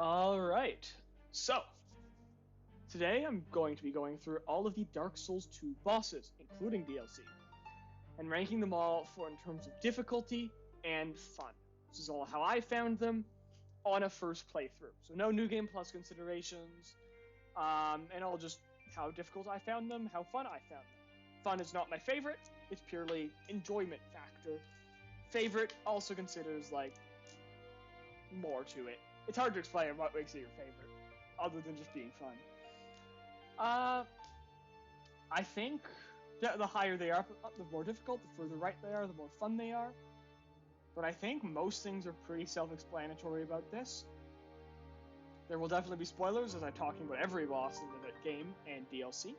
Alright, so today I'm going to be going through all of the Dark Souls 2 bosses, including DLC, and ranking them all in terms of difficulty and fun. This is all how I found them on a first playthrough. So no New Game Plus considerations, and all just how difficult I found them, how fun I found them. Fun is not my favorite, it's purely enjoyment factor. Favorite also considers, like, more to it. It's hard to explain what makes it your favorite, other than just being fun. I think the higher they are, the more difficult, the further right they are, the more fun they are. But I think most things are pretty self-explanatory about this. There will definitely be spoilers as I'm talking about every boss in the game and DLC.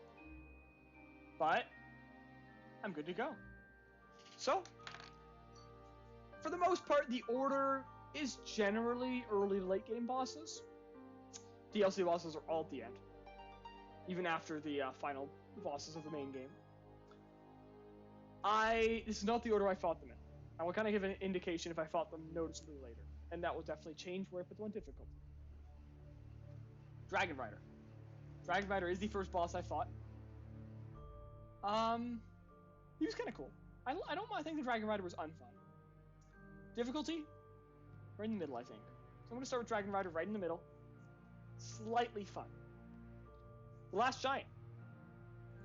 But I'm good to go. So, for the most part, the order is generally early to late game bosses. DLC bosses are all at the end, even after the final bosses of the main game. This is not the order I fought them in. I will kind of give an indication if I fought them noticeably later, and that will definitely change where I put them on difficulty. Dragon Rider. Dragon Rider is the first boss I fought. He was kind of cool. I don't mind. I think the Dragon Rider was unfun. Difficulty, right in the middle, I think. So I'm going to start with Dragon Rider right in the middle. Slightly fun. The Last Giant.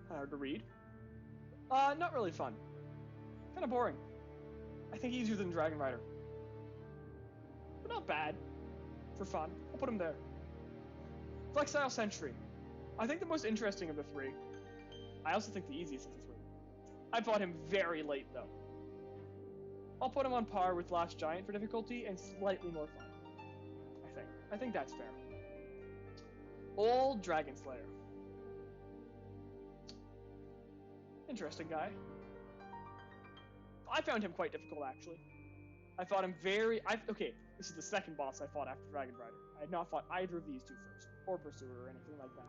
Hard to read. Not really fun. Kind of boring. I think easier than Dragon Rider. But not bad. For fun. I'll put him there. Flexile Sentry. I think the most interesting of the three. I also think the easiest of the three. I fought him very late, though. I'll put him on par with Last Giant for difficulty and slightly more fun. I think that's fair. Old Dragon Slayer. Interesting guy. I found him quite difficult, actually. I fought him okay, this is the second boss I fought after Dragon Rider. I had not fought either of these two first, or Pursuer, or anything like that.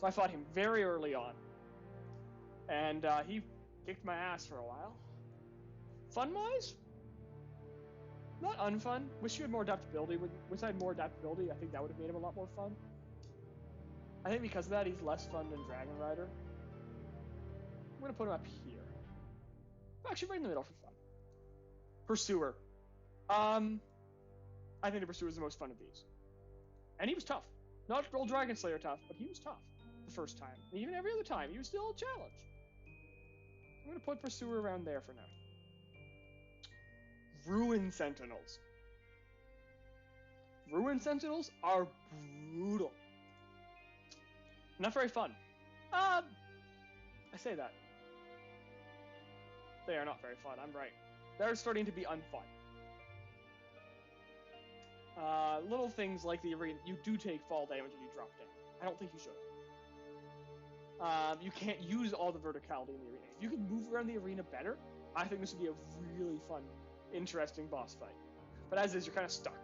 So I fought him very early on. And he kicked my ass for a while. Fun-wise? Not unfun. Wish you had more adaptability. Wish I had more adaptability. I think that would have made him a lot more fun. I think because of that, he's less fun than Dragon Rider. I'm going to put him up here. Actually, right in the middle for fun. Pursuer. I think the Pursuer is the most fun of these. And he was tough. Not old Dragon Slayer tough, but he was tough the first time. And even every other time, he was still a challenge. I'm going to put Pursuer around there for now. Ruin Sentinels. Ruin Sentinels are brutal. Not very fun. I say that. They are not very fun, I'm right. They're starting to be unfun. Little things like the arena, you do take fall damage when you drop down. I don't think you should. You can't use all the verticality in the arena. If you could move around the arena better, I think this would be a really fun, interesting boss fight. But as is, you're kind of stuck.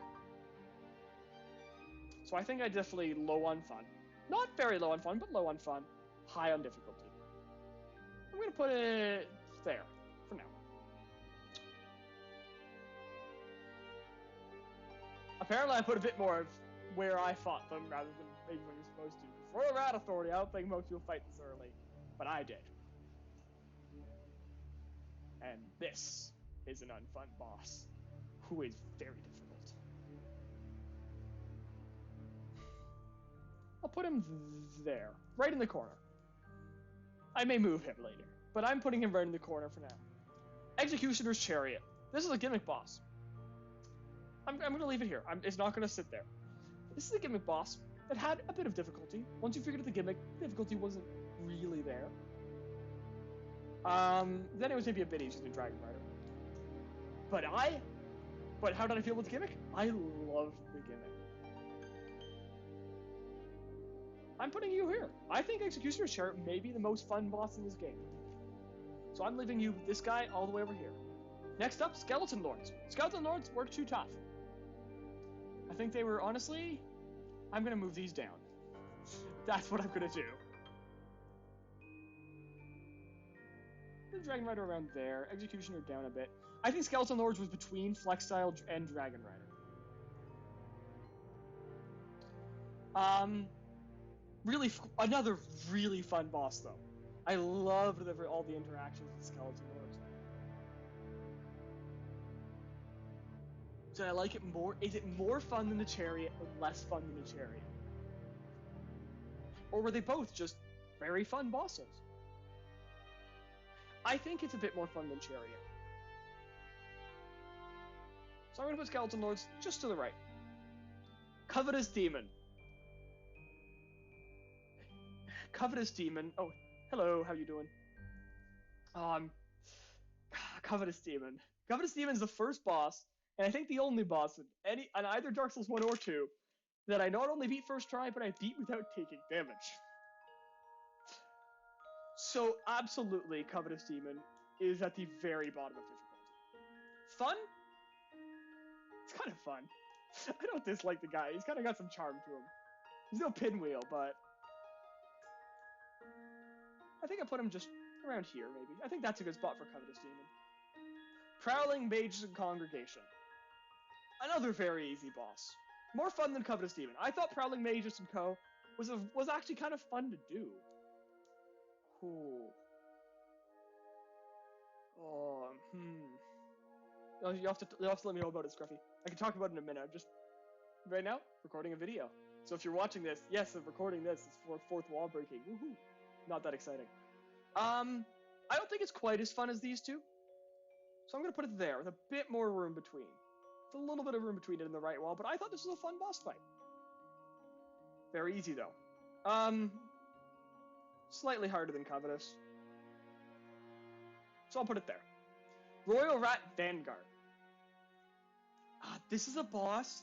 So I think I definitely low on fun. Not very low on fun, but low on fun. High on difficulty. I'm going to put it there for now. Apparently I put a bit more of where I fought them rather than maybe when you're supposed to. For the Rat Authority, I don't think most people fight this early. But I did. And this is an unfun boss who is very difficult. I'll put him there, right in the corner. I may move him later, but I'm putting him right in the corner for now. Executioner's Chariot. This is a gimmick boss. I'm going to leave it here. It's not going to sit there. This is a gimmick boss that had a bit of difficulty. Once you figured out the gimmick, the difficulty wasn't really there. Then it was maybe a bit easier than Dragon Rider. But how did I feel with the gimmick? I loved the gimmick. I'm putting you here. I think Executioner's Chariot may be the most fun boss in this game. So I'm leaving you with this guy all the way over here. Next up, Skeleton Lords. Skeleton Lords were too tough. I think they were, honestly, I'm going to move these down. That's what I'm going to do. Dragon Rider around there. Executioner down a bit. I think Skeleton Lords was between Flexile and Dragon Rider. Um, another really fun boss though. I loved all the interactions with skeleton lords. Did I like it more? Is it more fun than the chariot or less fun than the chariot? Or were they both just very fun bosses? I think it's a bit more fun than chariot. So I'm going to put skeleton lords just to the right. Covetous demon. Covetous demon. Oh, hello. How you doing? Covetous demon. Covetous demon is the first boss, and I think the only boss on either Dark Souls 1 or 2 that I not only beat first try, but I beat without taking damage. So absolutely, Covetous demon is at the very bottom of difficulty. Fun? It's kind of fun. I don't dislike the guy. He's kind of got some charm to him. He's no pinwheel, but I think I put him just around here, maybe. I think that's a good spot for Covetous demon. Prowling Mages and Congregation. Another very easy boss. More fun than Covetous demon. I thought Prowling Mages and Co. was actually kind of fun to do. Cool. Oh, You'll have to let me know about it, Scruffy. I can talk about it in a minute. I'm just right now recording a video. So if you're watching this, yes, I'm recording this. It's for fourth wall breaking. Woohoo! Not that exciting. I don't think it's quite as fun as these two. So I'm gonna put it there with a bit more room between. It's a little bit of room between it and the right wall, but I thought this was a fun boss fight. Very easy though. Slightly harder than Covetous. So I'll put it there. Royal Rat Vanguard. This is a boss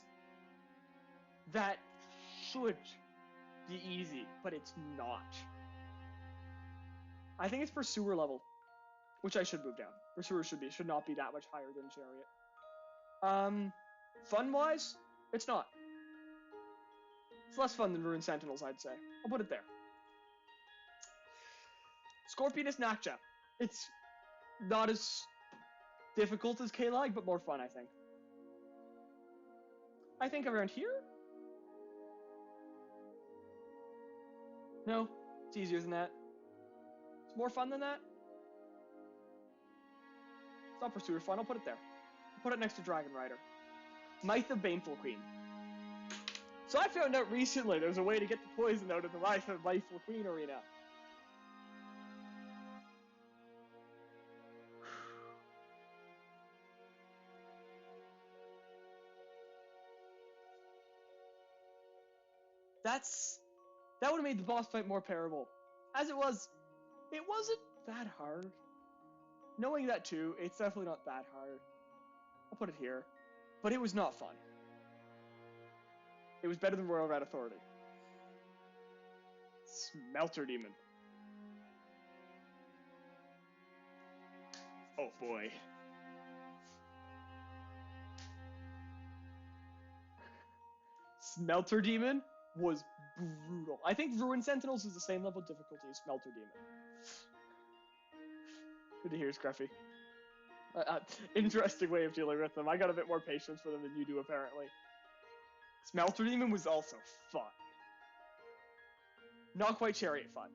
that should be easy, but it's not. I think it's Pursuer level, which I should move down. Pursuer should not be that much higher than Chariot. Fun-wise, it's not. It's less fun than Ruined Sentinels, I'd say. I'll put it there. Scorpionus Nakja. It's not as difficult as K-Lag, but more fun, I think. I think around here? No, it's easier than that. It's more fun than that. It's not Pursuer fun, I'll put it there. I'll put it next to Dragon Rider. Myth of Baneful Queen. So I found out recently there's a way to get the poison out of the Myth of Baneful Queen arena. That would have made the boss fight more bearable. As it was, it wasn't that hard. Knowing that too, it's definitely not that hard. I'll put it here. But it was not fun. It was better than Royal Rat Authority. Smelter Demon. Oh boy. Smelter Demon was brutal. I think Ruined Sentinels is the same level of difficulty as Smelter Demon. Good to hear, Scruffy. Interesting way of dealing with them. I got a bit more patience for them than you do, apparently. Smelter Demon was also fun. Not quite Chariot fun.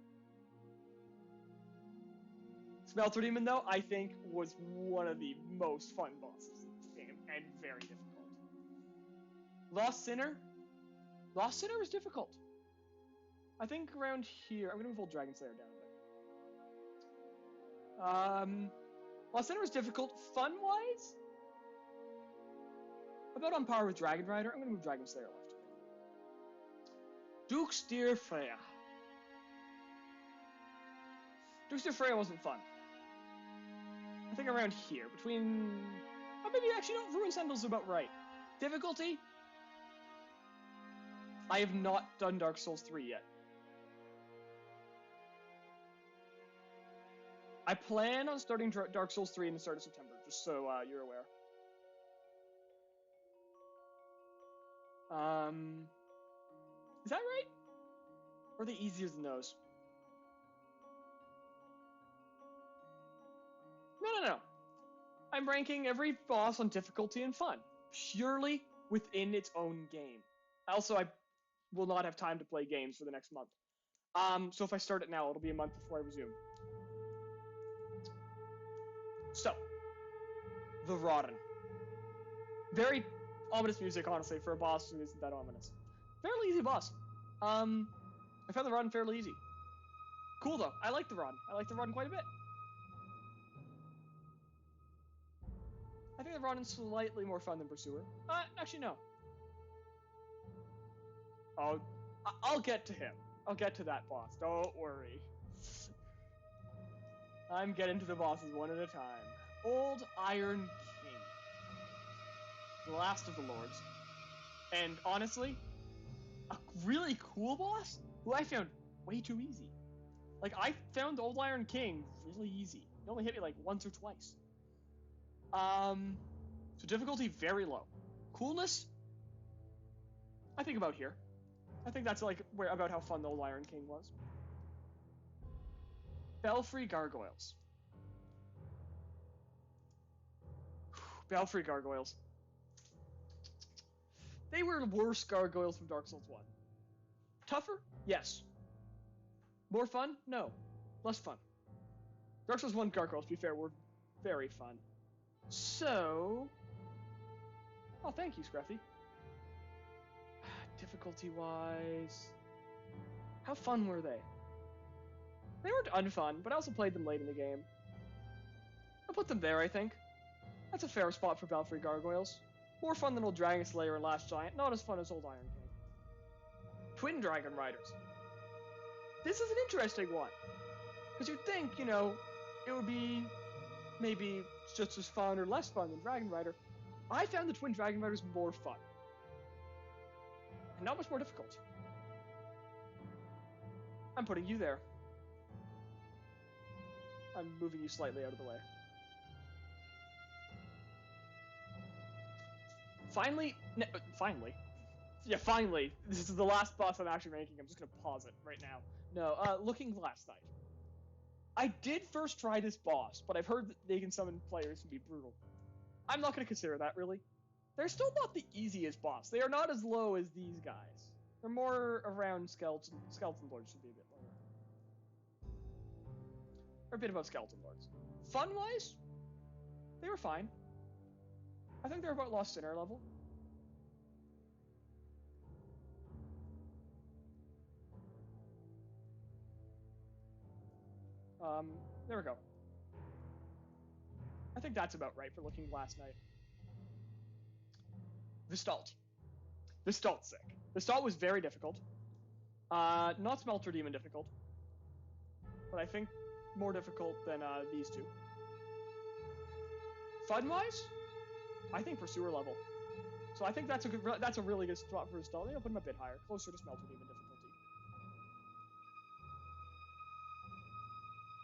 Smelter Demon, though, I think was one of the most fun bosses in this game, and very difficult. Lost Sinner? Lost Sinner was difficult. I think around here, I'm gonna move Old Dragon Slayer down a bit. Lost Sinner was difficult. Fun-wise? About on par with Dragon Rider. I'm gonna move Dragon Slayer left. Duke's Dear Freya. Duke's Dear Freya wasn't fun. I think around here, between... Oh, maybe actually no, Ruined Sentinels is about right. Difficulty? I have not done Dark Souls 3 yet. I plan on starting Dark Souls 3 in the start of September, just so you're aware. Is that right? Or are they easier than those? No. I'm ranking every boss on difficulty and fun, purely within its own game. Also, will not have time to play games for the next month. So if I start it now, it'll be a month before I resume. So, the Rodden. Very ominous music, honestly, for a boss who isn't that ominous. Fairly easy boss. I found the Rodden fairly easy. Cool though. I like the Rodden. I like the Rodden quite a bit. I think the Rodden's slightly more fun than Pursuer. Actually no. I'll get to him. I'll get to that boss. Don't worry. I'm getting to the bosses one at a time. Old Iron King. The last of the lords. And honestly, a really cool boss who I found way too easy. Like, I found the Old Iron King really easy. He only hit me like once or twice. So difficulty very low. Coolness, I think about here. I think that's like about how fun the Old Iron King was. Belfry Gargoyles. Belfry Gargoyles. They were worse gargoyles from Dark Souls 1. Tougher? Yes. More fun? No. Less fun. Dark Souls 1 gargoyles, to be fair, were very fun. So... Oh, thank you, Scruffy. Difficulty-wise... How fun were they? They weren't unfun, but I also played them late in the game. I'll put them there, I think. That's a fair spot for Belfry Gargoyles. More fun than Old Dragon Slayer and Last Giant, not as fun as Old Iron King. Twin Dragon Riders. This is an interesting one. Because you'd think, you know, it would be maybe just as fun or less fun than Dragon Rider. I found the Twin Dragon Riders more fun. And not much more difficult. I'm putting you there. I'm moving you slightly out of the way. Finally. This is the last boss I'm actually ranking. I'm just going to pause it right now. No, Looking Glass Knight. I did first try this boss, but I've heard that they can summon players and be brutal. I'm not going to consider that, really. They're still not the easiest boss. They are not as low as these guys. They're more around Skeleton. Skeleton Lords should be a bit lower. Or a bit above Skeleton Lords. Fun-wise, they were fine. I think they're about Lost Sinner level. There we go. I think that's about right for Looking Glass Knight. Vistalt. Vistalt's sick. Vistalt was very difficult. Not Smelter Demon difficult. But I think more difficult than these two. Fun-wise, I think Pursuer level. So I think that's a really good spot for Vistalt. I'll put him a bit higher, closer to Smelter Demon difficulty.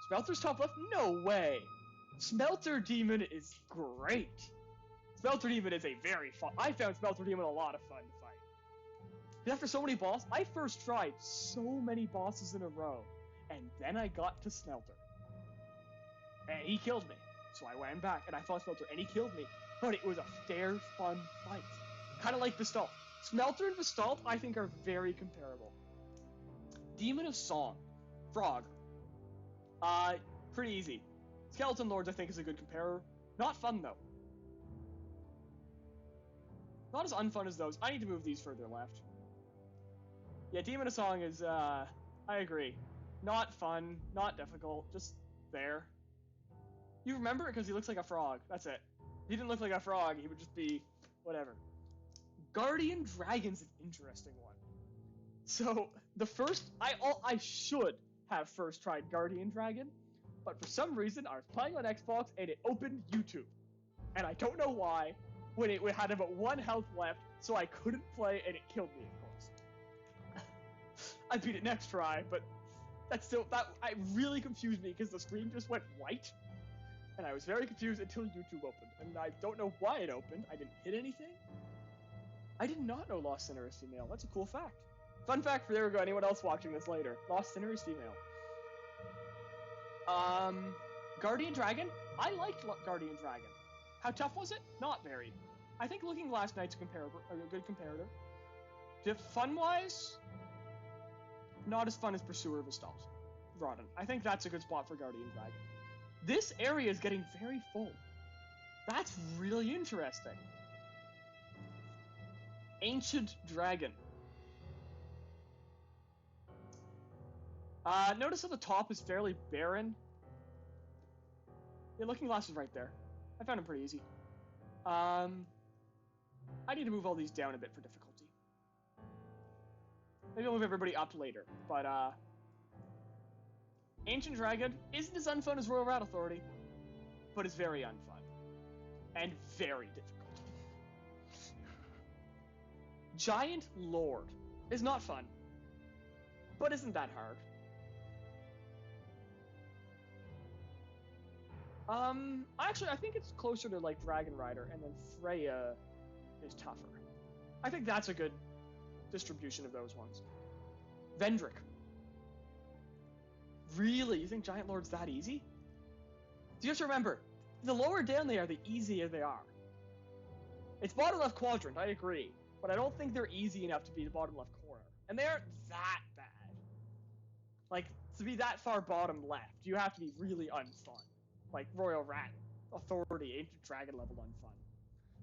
Smelter's top left? No way! Smelter Demon is great! Smelter Demon is a very fun... I found Smelter Demon a lot of fun to fight. Because after so many bosses... I first tried so many bosses in a row, and then I got to Smelter. And he killed me. So I went back, and I fought Smelter, and he killed me. But it was a fair, fun fight. Kind of like Vistalt. Smelter and Vistalt, I think, are very comparable. Demon of Song. Frog. Pretty easy. Skeleton Lords, I think, is a good comparer. Not fun, though. Not as unfun as those. I need to move these further left. Yeah, Demon of Song is, I agree. Not fun, not difficult, just there. You remember it because he looks like a frog. That's it. If he didn't look like a frog, he would just be whatever. Guardian Dragon's an interesting one. So, the first... I should have first tried Guardian Dragon, but for some reason, I was playing on Xbox, and it opened YouTube. And I don't know why, when it had about 1 health left, so I couldn't play, and it killed me, of course. I beat it next try, but that's still... It really confused me, because the screen just went white, and I was very confused until YouTube opened. And I don't know why it opened. I didn't hit anything. I did not know Lost Sinner is female. That's a cool fact. Fun fact for there we go, anyone else watching this later. Lost Sinner is female. Guardian Dragon? I liked Guardian Dragon. How tough was it? Not very. I think Looking Glass Knight's a good comparator. Fun-wise, not as fun as Pursuer of Assault. Rodden. I think that's a good spot for Guardian Dragon. This area is getting very full. That's really interesting. Ancient Dragon. Notice how the top is fairly barren. Yeah, Looking Glass is right there. I found him pretty easy. I need to move all these down a bit for difficulty. Maybe I'll move everybody up later, but Ancient Dragon isn't as unfun as Royal Rat Authority, but it's very unfun. And very difficult. Giant Lord is not fun, but isn't that hard. Actually, I think it's closer to like Dragon Rider, and then Freya is tougher. I think that's a good distribution of those ones. Vendrick. Really? You think Giant Lord's that easy? You have to remember, the lower down they are, the easier they are. It's bottom left quadrant, I agree, but I don't think they're easy enough to be the bottom left corner. And they aren't that bad. Like, to be that far bottom left, you have to be really unfun. Like Royal Rat, Authority, Ancient Dragon level unfun.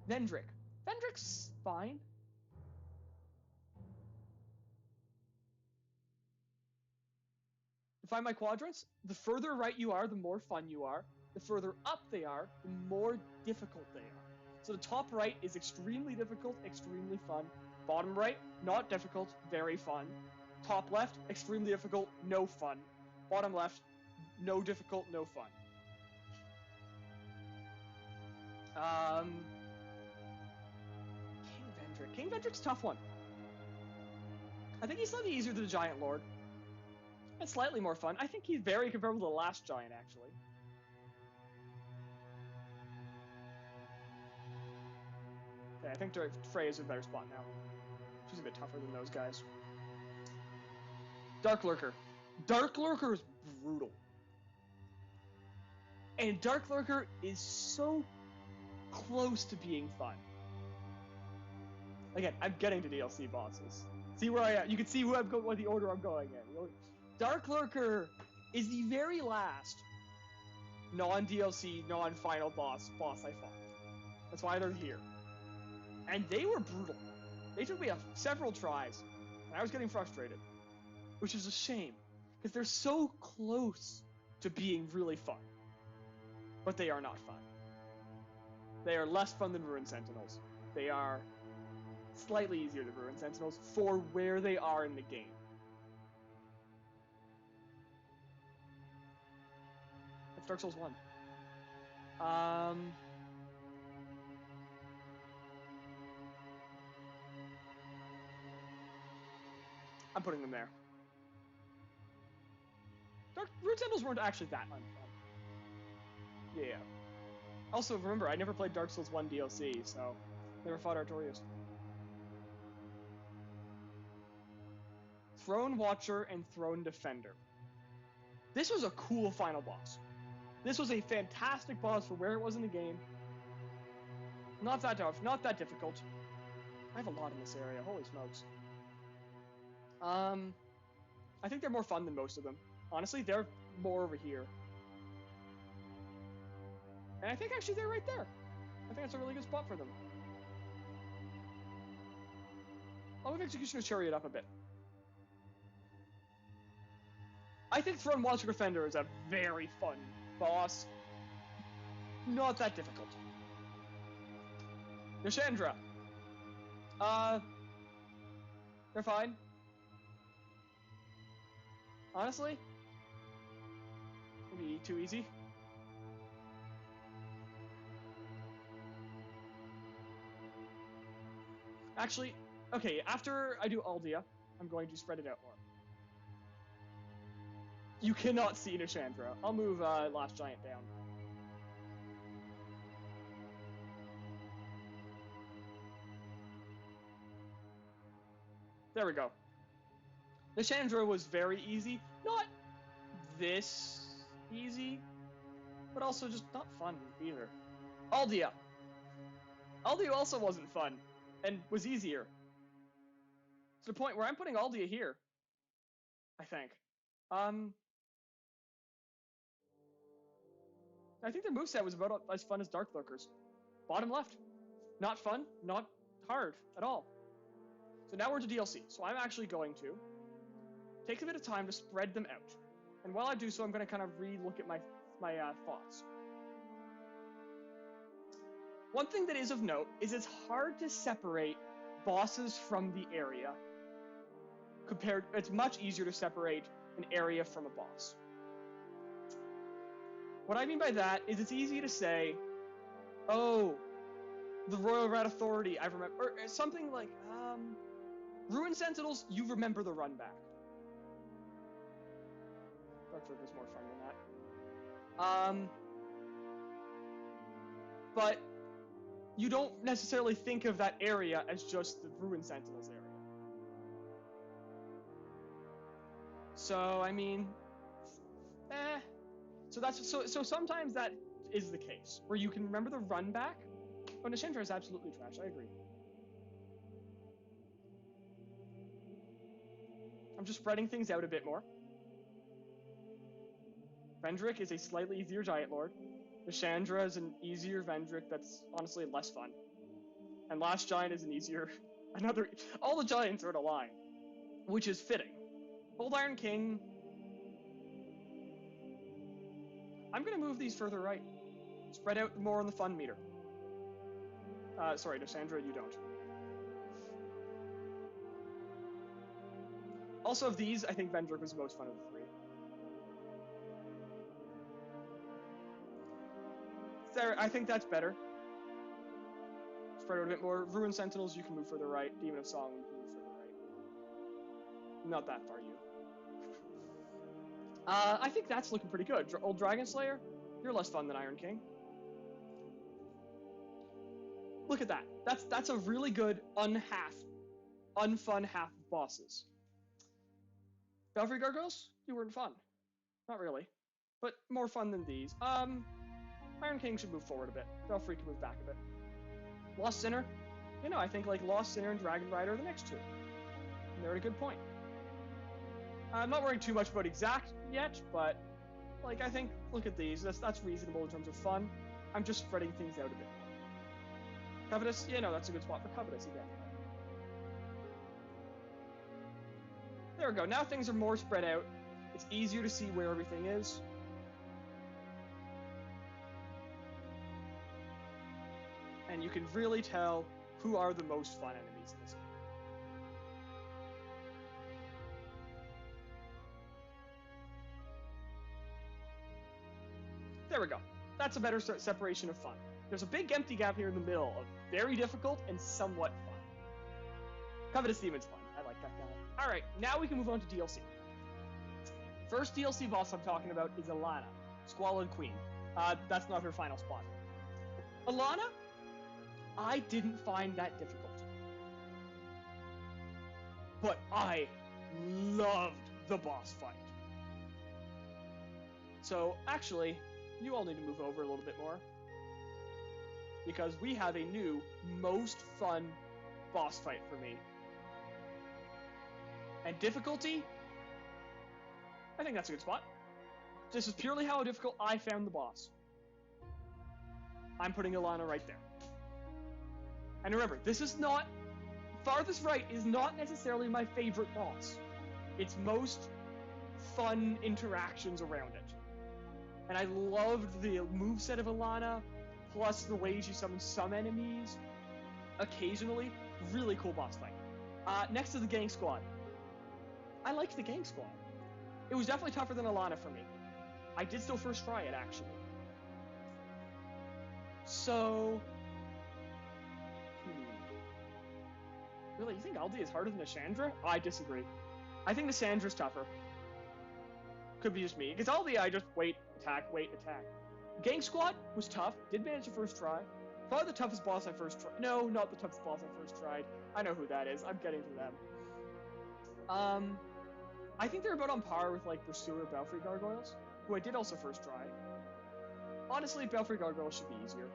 Vendrick. Vendrick's fine. Find my quadrants. The further right you are, the more fun you are. The further up they are, the more difficult they are. So the top right is extremely difficult, extremely fun. Bottom right, not difficult, very fun. Top left, extremely difficult, no fun. Bottom left, no difficult, no fun. King Vendrick's a tough one. I think he's slightly easier than the Giant Lord. And slightly more fun. I think he's very comparable to the last Giant, actually. Okay, I think Freya's a better spot now. She's a bit tougher than those guys. Dark Lurker. Dark Lurker is brutal. And Dark Lurker is so close to being fun. Again, I'm getting to DLC bosses. See where I am. You can see who I'm going, what the order I'm going in. Dark Lurker is the very last non-DLC, non-final boss I fought. That's why they're here. And they were brutal. They took me several tries, and I was getting frustrated, which is a shame, because they're so close to being really fun. But they are not fun. They are less fun than Ruin Sentinels. They are slightly easier than Ruin Sentinels for where they are in the game. That's Dark Souls 1. I'm putting them there. Ruin Sentinels weren't actually that unfun. Yeah. Also, remember, I never played Dark Souls 1 DLC, so never fought Artorias. Throne Watcher and Throne Defender. This was a cool final boss. This was a fantastic boss for where it was in the game. Not that tough, not that difficult. I have a lot in this area, holy smokes. I think they're more fun than most of them. Honestly, they're more over here. And I think actually they're right there. I think that's a really good spot for them. I'll move Executioner Chariot up a bit. I think Throne Watcher Defender is a very fun boss. Not that difficult. Nishandra. They're fine. Honestly, maybe too easy. Actually, okay, after I do Aldia, I'm going to spread it out more. You cannot see Nishandra. I'll move Last Giant down. There we go. Nishandra was very easy. Not this easy, but also just not fun either. Aldia. Aldia also wasn't fun, and was easier. the point where I'm putting Aldia here, I think. I think their moveset was about as fun as Dark Lurkers. Bottom left. Not fun, not hard at all. So now we're to DLC. So I'm actually going to take a bit of time to spread them out. And while I do so, I'm going to kind of re-look at my thoughts. One thing that is of note is it's hard to separate bosses from the area. It's much easier to separate an area from a boss. What I mean by that is it's easy to say, oh, the Royal Rat Authority, I remember, or something like, Ruin Sentinels, you remember the run back. Dark Lurk was more fun than that. But you don't necessarily think of that area as just the Ruin Sentinels area. So, I mean, So sometimes that is the case, where you can remember the run back. Oh, Nashendra is absolutely trash, I agree. I'm just spreading things out a bit more. Vendrick is a slightly easier Giant Lord. Nashandra is an easier Vendrick that's honestly less fun. And Last Giant is an easier... All the Giants are in a line, which is fitting. Old Iron King... I'm going to move these further right. Spread out more on the fun meter. Sorry, Nashandra, you don't. Also, of these, I think Vendrick was the most fun of the three. There, I think that's better. Spread out a bit more. Ruin Sentinels, you can move further right. Demon of Song, you can move further right. Not that far, you. I think that's looking pretty good. Old Dragon Slayer, you're less fun than Iron King. Look at that. That's a really good unfun half of bosses. Belfry Gargoyles, you weren't fun. Not really. But more fun than these. Iron King should move forward a bit. Belfry can move back a bit. Lost Sinner, I think like Lost Sinner and Dragon Rider are the next two. And they're at a good point. I'm not worrying too much about exact yet, but like I think look at these. That's reasonable in terms of fun. I'm just spreading things out a bit more. Covetous, that's a good spot for Covetous again. There we go. Now things are more spread out. It's easier to see where everything is. And you can really tell who are the most fun enemies in this game. There we go. That's a better separation of fun. There's a big empty gap here in the middle of very difficult and somewhat fun. Covetous Demon's fun. I like that guy. Alright, now we can move on to DLC. First DLC boss I'm talking about is Alana, Squalid Queen. That's not her final spot. Alana, I didn't find that difficult. But I loved the boss fight. So, actually, you all need to move over a little bit more. Because we have a new, most fun boss fight for me. And difficulty? I think that's a good spot. This is purely how difficult I found the boss. I'm putting Alana right there. And remember, this is not... Farthest Right is not necessarily my favorite boss. It's most fun interactions around it. And I loved the moveset of Alana, plus the way she summons some enemies. Occasionally, really cool boss fight. Next to the Gang Squad. I liked the Gang Squad. It was definitely tougher than Alana for me. I did still first try it, actually. So... Really, you think Aldi is harder than Nashandra? I disagree. I think Nashandra's tougher. Could be just me. Because Aldi, I just wait, attack. Gang Squad was tough. Did manage the first try. Probably the toughest boss I first tried. No, not the toughest boss I first tried. I know who that is. I'm getting to them. I think they're about on par with, like, Pursuer Belfry Gargoyles, who I did also first try. Honestly, Belfry Gargoyles should be easier.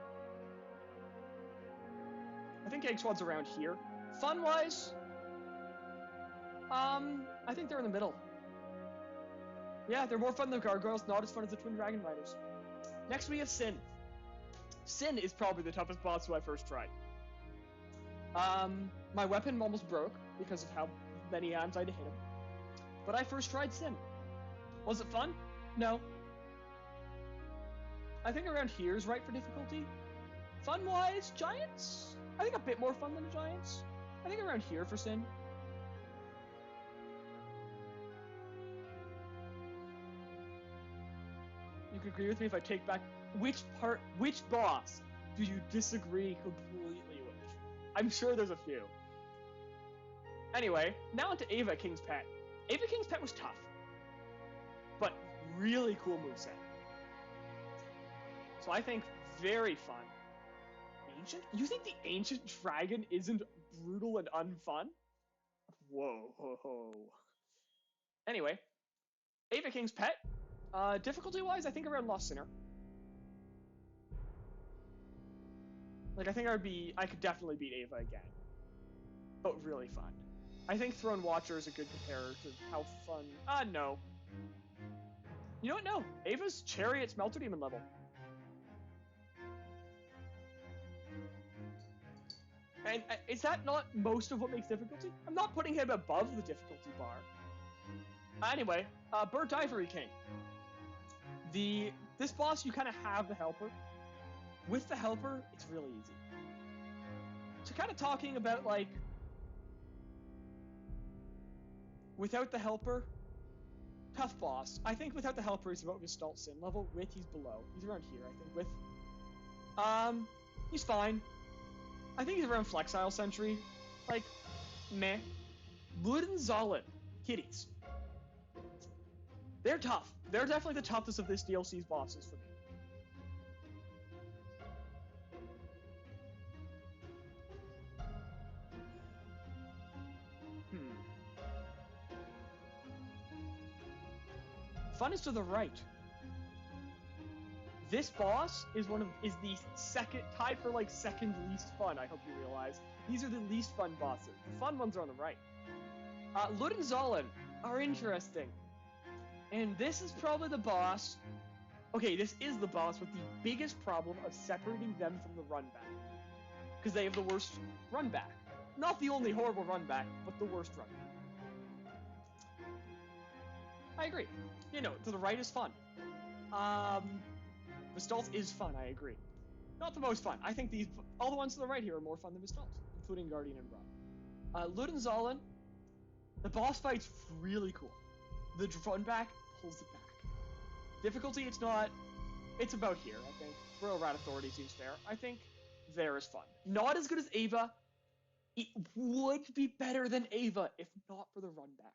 I think Gang Squad's around here. Fun-wise, I think they're in the middle. Yeah, they're more fun than gargoyles, not as fun as the twin dragon riders. Next we have Sin. Sin is probably the toughest boss who I first tried. My weapon almost broke because of how many times I had to hit him. But I first tried Sin. Was it fun? No. I think around here is right for difficulty. Fun-wise, Giants? I think a bit more fun than Giants. I think around here for Sin. You can agree with me if I take back which boss do you disagree completely with? I'm sure there's a few. Anyway, now onto Ava King's Pet. Ava King's Pet was tough, but really cool moveset. So I think very fun. Ancient? You think the Ancient Dragon isn't brutal and unfun? Whoa. Anyway, Ava King's Pet. Difficulty-wise, I think around Lost Sinner. Like, I think I could definitely beat Ava again. But really fun. I think Throne Watcher is a good comparator to how fun... no. You know what? No. Ava's Chariot's Melter Demon level. And is that not most of what makes difficulty? I'm not putting him above the difficulty bar. Anyway, Burnt Ivory King. This boss, you kind of have the helper. With the helper, it's really easy. So kind of talking about, like, without the helper, tough boss. I think without the helper, he's about Gestalt Sin level. With, he's below. He's around here, I think. With, he's fine. I think he's around Flexile Sentry. Like, meh. Bludenzollen. Kitties. They're tough. They're definitely the toughest of this DLC's bosses for me. Fun is to the right. This boss is the second, tied for like second least fun, I hope you realize. These are the least fun bosses. The fun ones are on the right. Ludenzollen are interesting. And this is probably the boss. Okay, this is the boss with the biggest problem of separating them from the run back. Because they have the worst run back. Not the only horrible run back, but the worst run back. I agree. You know, to the right is fun. Gestalt is fun, I agree. Not the most fun. I think all the ones to the right here are more fun than Gestalt, including Guardian and Run. Ludenzollen, the boss fight's really cool. The run back pulls it back. Difficulty, it's about here, I think. Royal Rat Authority seems fair. I think there is fun. Not as good as Ava. It would be better than Ava if not for the run back.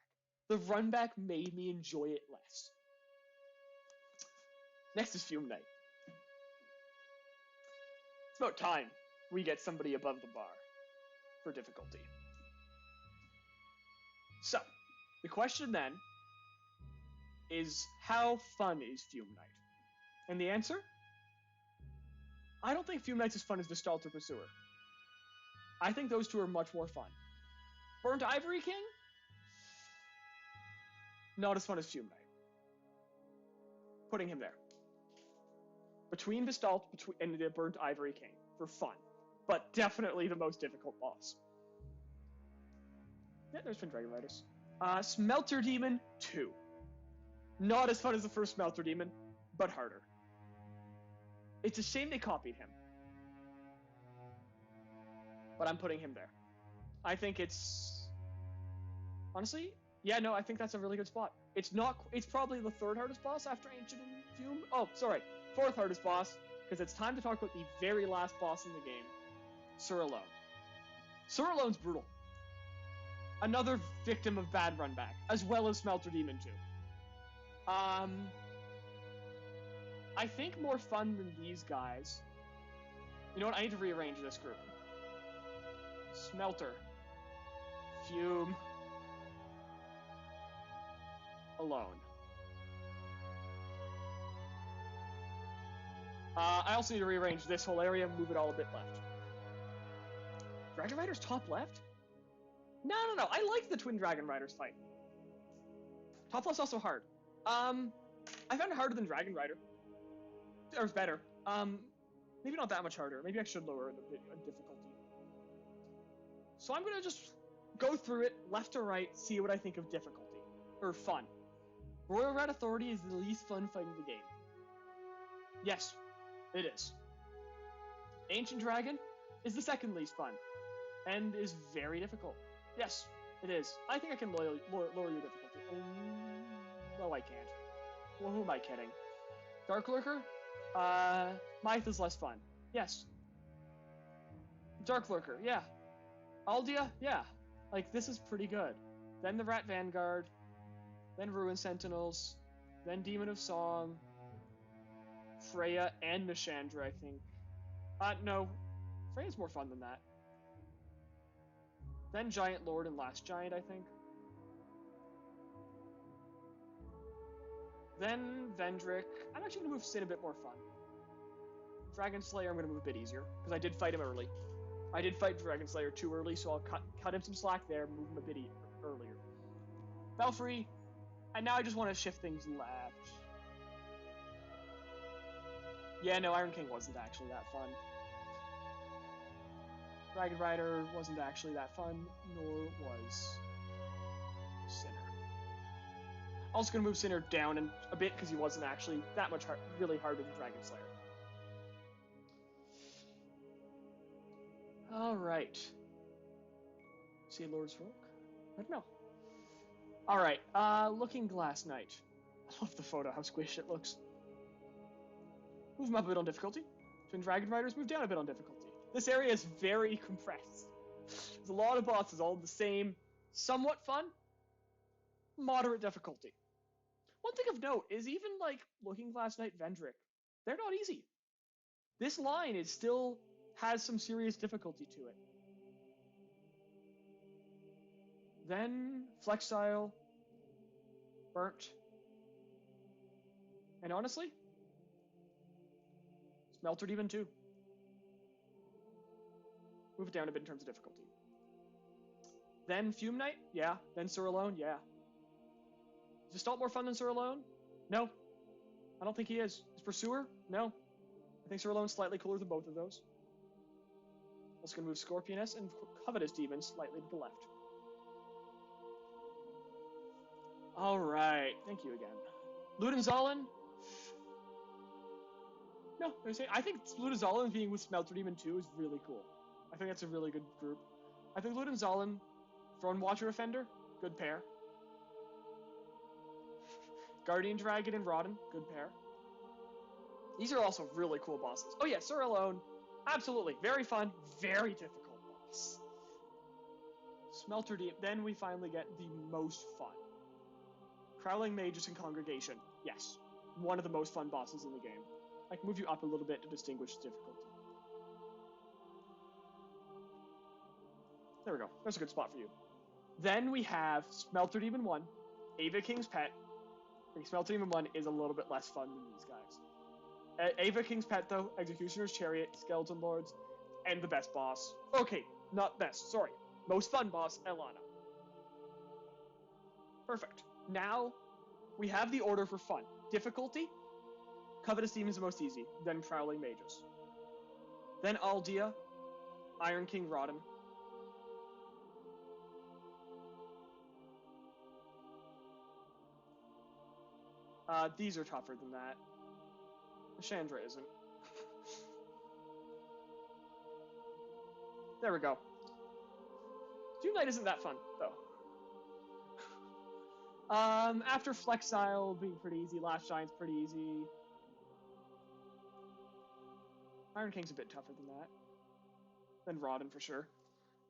The run back made me enjoy it less. Next is Fume Knight. It's about time we get somebody above the bar for difficulty. So, the question then is, how fun is Fume Knight? And the answer? I don't think Fume Knight's as fun as Gestalt or Pursuer. I think those two are much more fun. Burnt Ivory King? Not as fun as Fume Knight. Putting him there. Between Gestalt and the Burnt Ivory King for fun. But definitely the most difficult boss. Yeah, there's Twin Dragon Riders. Smelter Demon 2. Not as fun as the first Smelter Demon, but harder. It's a shame they copied him. But I'm putting him there. I think it's... Honestly, yeah, no, I think that's a really good spot. It's probably the third hardest boss after Ancient and Fume. Oh, sorry. Fourth hardest boss, because it's time to talk about the very last boss in the game, Sur Alone. Sur Alone's brutal. Another victim of bad run back, as well as Smelter Demon 2. I think more fun than these guys. You know what? I need to rearrange this group. Smelter. Fume. Alone. I also need to rearrange this whole area and move it all a bit left. Dragon Rider's top left? No. I like the Twin Dragon Riders fight. Top plus also hard. I found it harder than Dragon Rider. Or better. Maybe not that much harder. Maybe I should lower the difficulty. So I'm gonna just go through it left to right, see what I think of difficulty or fun. Royal Rat Authority is the least fun fight in the game. Yes, it is. Ancient Dragon is the second least fun, and is very difficult. Yes, it is. I think I can lower your difficulty. No, I can't. Well, who am I kidding? Dark Lurker? Myth is less fun. Yes. Dark Lurker, yeah. Aldia, yeah. Like, this is pretty good. Then the Rat Vanguard, then Ruin Sentinels, then Demon of Song, Freya, and Nishandra, I think. No. Freya's more fun than that. Then Giant Lord and Last Giant, I think. Then Vendrick. I'm actually going to move Sin a bit more fun. Dragon Slayer, I'm going to move a bit easier, because I did fight him early. I did fight Dragon Slayer too early, so I'll cut him some slack there, move him a bit earlier. Belfry, and now I just want to shift things left. Yeah, no, Iron King wasn't actually that fun. Dragon Rider wasn't actually that fun, nor was Sinner. I'm also going to move Sinner down a bit because he wasn't actually that much really harder than Dragon Slayer. Alright. See Lord's Rook? I don't know. Alright, Looking Glass Knight. I love the photo, how squished it looks. Move him up a bit on difficulty. Twin Dragon Riders move down a bit on difficulty. This area is very compressed. There's a lot of bosses, all the same, somewhat fun, moderate difficulty. One thing of note is even like Looking Glass Knight Vendrick, they're not easy. This line is still has some serious difficulty to it. Then Flexile, Burnt, and honestly, Smelter Demon too. Move it down a bit in terms of difficulty. Then Fume Knight, yeah. Then Sur Alone, yeah. Is Gestalt more fun than Sur Alone? No. I don't think he is. Is Pursuer? No. I think Sur Alone's slightly cooler than both of those. Also going to move Scorpioness and Covetous Demon slightly to the left. Alright, thank you again. Ludenzahlen? No, I think Ludenzahlen being with Smelter Demon 2 is really cool. I think that's a really good group. I think Ludenzahlen, Throne Watcher Offender, good pair. Guardian Dragon and Rodden, good pair. These are also really cool bosses. Oh yeah, Sur Alone, absolutely, very fun, very difficult boss. Smelter Demon, then we finally get the most fun. Prowling Mages and Congregation, yes, one of the most fun bosses in the game. I can move you up a little bit to distinguish the difficulty. There we go, that's a good spot for you. Then we have Smelter Demon 1, Ava King's Pet. I think Smelter Demon 1 is a little bit less fun than these guys. Ava King's Pet, though, Executioner's Chariot, Skeleton Lords, and the best boss. Okay, not best, sorry. Most fun boss, Elana. Perfect. Now, we have the order for fun. Difficulty, Covetous Demon is the most easy, then Prowling Mages. Then Aldia, Iron King Rodden. These are tougher than that. Chandra isn't. There we go. Doom Knight isn't that fun, though. After Flexile being pretty easy, Last Giant's pretty easy. Iron King's a bit tougher than that. Then Rodden for sure.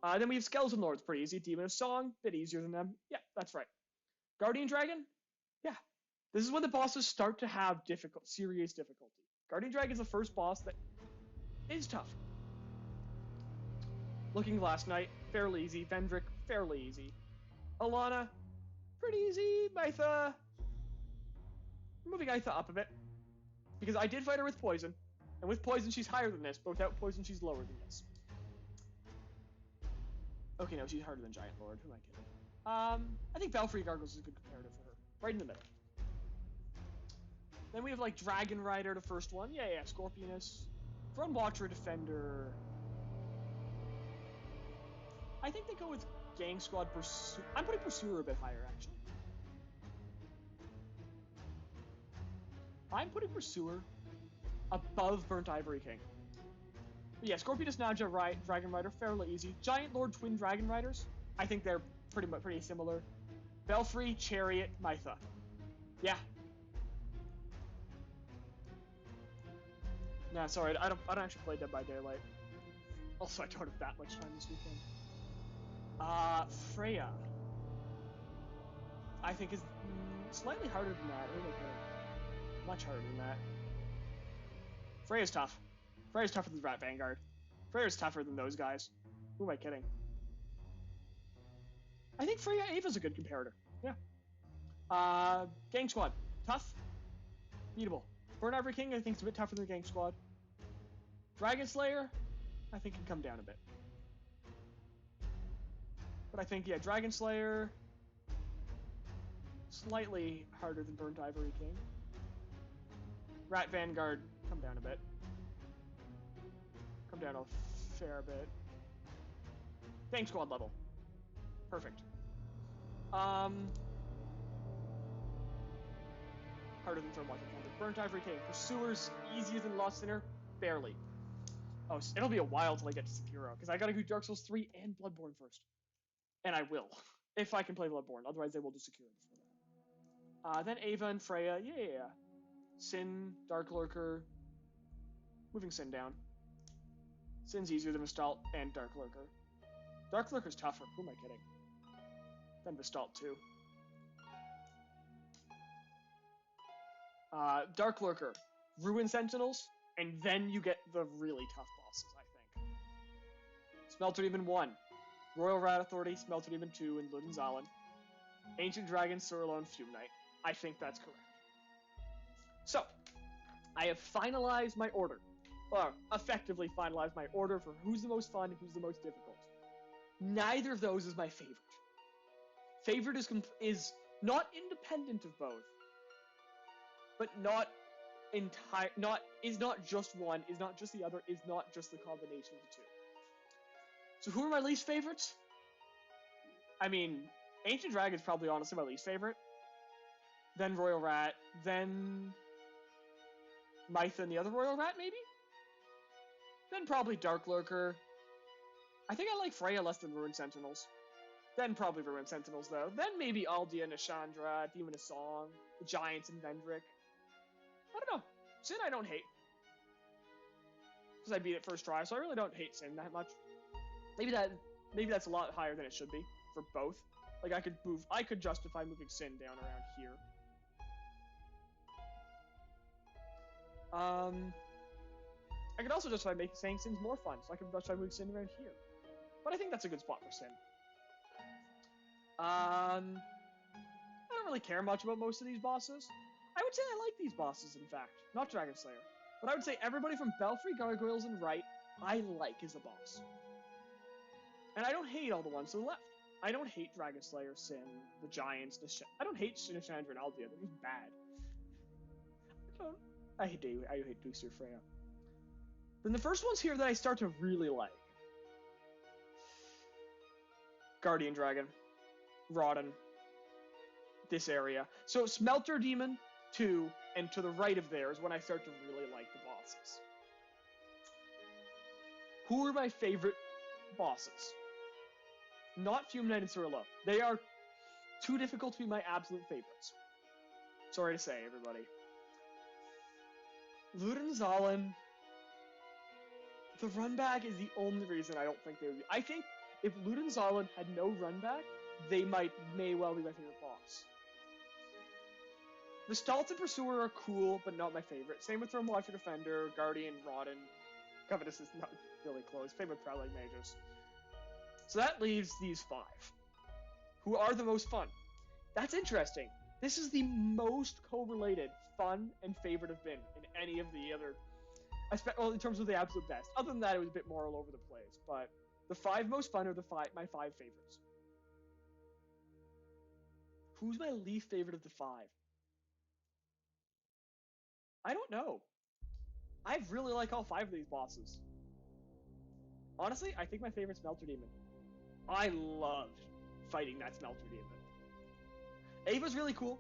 Then we have Skeleton Lords, pretty easy. Demon of Song, bit easier than them. Yeah, that's right. Guardian Dragon? Yeah. This is when the bosses start to have serious difficulty. Guardian Dragon is the first boss that is tough. Looking Glass Knight, fairly easy. Vendrick, fairly easy. Alana, pretty easy. Mytha, moving Mytha up a bit. Because I did fight her with Poison. And with Poison, she's higher than this, but without Poison, she's lower than this. Okay, no, she's harder than Giant Lord. Who am I kidding? I think Belfry Gargoyles is a good comparative for her. Right in the middle. Then we have like Dragon Rider, the first one. Yeah, Scorpionus. Throne Watcher, Defender. I think they go with Gang Squad Pursuer. I'm putting Pursuer a bit higher, actually. I'm putting Pursuer above Burnt Ivory King. But yeah, Scorpionus, Naja, Dragon Rider, fairly easy. Giant Lord, Twin Dragon Riders. I think they're pretty similar. Belfry, Chariot, Mytha. Yeah. Nah, sorry, I don't actually play Dead by Daylight. Also, I don't have that much time this weekend. Freya. I think is slightly harder than that. Much harder than that. Freya's tough. Freya's tougher than Rat Vanguard. Freya's tougher than those guys. Who am I kidding? I think Freya Ava's a good comparator. Yeah. Gang Squad. Tough. Beatable. Burnt Ivory King, I think, is a bit tougher than Gang Squad. Dragon Slayer, I think, can come down a bit. But I think, yeah, Dragon Slayer, slightly harder than Burnt Ivory King. Rat Vanguard, come down a bit. Come down a fair bit. Gang Squad level. Perfect. Harder than Throne Watcher Thunder. Burnt Ivory King. Pursuer's easier than Lost Sinner? Barely. Oh, it'll be a while till I get to Sekiro, because I gotta do Dark Souls 3 and Bloodborne first. And I will, if I can play Bloodborne. Otherwise, they will do Sekiro before that. Then Ava and Freya, yeah. Sin, Dark Lurker. Moving Sin down. Sin's easier than Vestalt and Dark Lurker. Dark Lurker's tougher. Who am I kidding? Then Vestalt too. Dark Lurker, Ruin Sentinels, and then you get the really tough bosses, I think. Smelter Demon 1, Royal Rat Authority, Smelter Demon 2, and Ludden Zalin. Ancient Dragon, Surlo, and Fume Knight. I think that's correct. So, I have finalized my order. Or, effectively finalized my order for who's the most fun, who's the most difficult. Neither of those is my favorite. Favorite is not independent of both, but not just one, is not just the other, is not just the combination of the two. So who are my least favorites? I mean, Ancient Dragon's probably honestly my least favorite. Then Royal Rat, then Mytha and the other Royal Rat, maybe? Then probably Dark Lurker. I think I like Freya less than Ruined Sentinels. Then probably Ruined Sentinels, though. Then maybe Aldia and Ashandra, Demon of Song, the Giants and Vendrick. I don't know. Sin I don't hate. Because I beat it first try, so I really don't hate Sin that much. Maybe that's a lot higher than it should be for both. Like I could justify moving Sin down around here. I could also justify saying Sin's more fun, so I could justify moving Sin around here. But I think that's a good spot for Sin. I don't really care much about most of these bosses. I would say I like these bosses, in fact. Not Dragon Slayer. But I would say everybody from Belfry, Gargoyles, and Right, I like as a boss. And I don't hate all the ones to the left. I don't hate Dragon Slayer, Sin, the Giants, I don't hate Shinashandra and Aldia. They're just bad. I hate Duster Freya. Then the first ones here that I start to really like. Guardian Dragon. Rodden. This area. So Smelter Demon 2, and to the right of there is when I start to really like the bosses. Who are my favorite bosses? Not Fume Knight and Surlo. They are too difficult to be my absolute favorites. Sorry to say, everybody. Ludden Zalin. The run back is the only reason I don't think they would be. I think if Ludden Zalin had no run back, they may well be my favorite boss. The Stalts and Pursuer are cool, but not my favorite. Same with Throne Watcher Defender, Guardian, Rodden. Covetous is not really close. Same with Proud Like Magus. So that leaves these 5. Who are the most fun? That's interesting. This is the most correlated fun and favorite have been in any of the other... Well, in terms of the absolute best. Other than that, it was a bit more all over the place, but The 5 most fun are my 5 favorites. Who's my least favorite of the 5? I don't know. I really like all 5 of these bosses. Honestly, I think my favorite's Melter Demon. I loved fighting that Smelter Demon. Ava's really cool.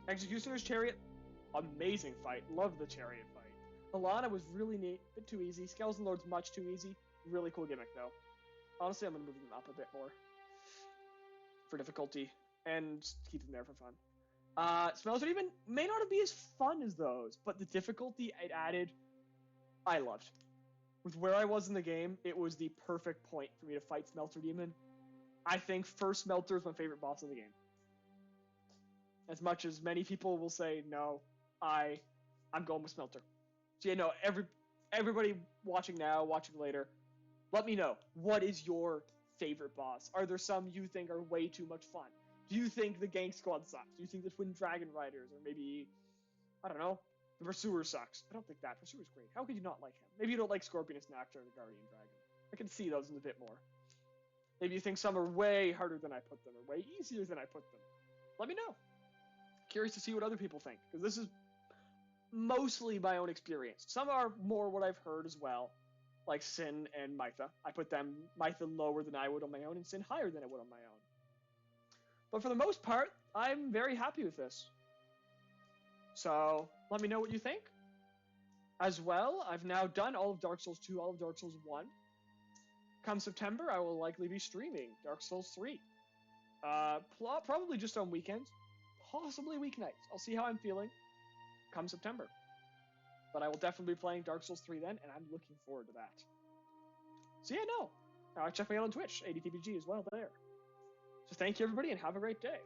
Executioner's Chariot, amazing fight. Love the Chariot fight. Alana was really neat, a bit too easy. Skeleton Lord's much too easy. Really cool gimmick though. Honestly, I'm gonna move them up a bit more for difficulty and keep them there for fun. Smelter Demon may not be as fun as those, but the difficulty it added, I loved. With where I was in the game, it was the perfect point for me to fight Smelter Demon. I think first Smelter is my favorite boss in the game. As much as many people will say no, I'm going with Smelter. So yeah, no, everybody watching now, watching later, let me know, what is your favorite boss? Are there some you think are way too much fun? Do you think the Gang Squad sucks? Do you think the Twin Dragon Riders, or maybe, I don't know, the Pursuer sucks? I don't think that. Pursuer's great. How could you not like him? Maybe you don't like Scorpionus Nactor or the Guardian Dragon. I can see those in a bit more. Maybe you think some are way harder than I put them, or way easier than I put them. Let me know. Curious to see what other people think, because this is mostly my own experience. Some are more what I've heard as well, like Sin and Mytha. I put them, Mytha lower than I would on my own, and Sin higher than I would on my own. But for the most part, I'm very happy with this. So, let me know what you think. As well, I've now done all of Dark Souls 2, all of Dark Souls 1. Come September, I will likely be streaming Dark Souls 3. Probably just on weekends, possibly weeknights. I'll see how I'm feeling come September. But I will definitely be playing Dark Souls 3 then, and I'm looking forward to that. So yeah, no. Check me out on Twitch, ADTBG as well there. So thank you everybody, and have a great day.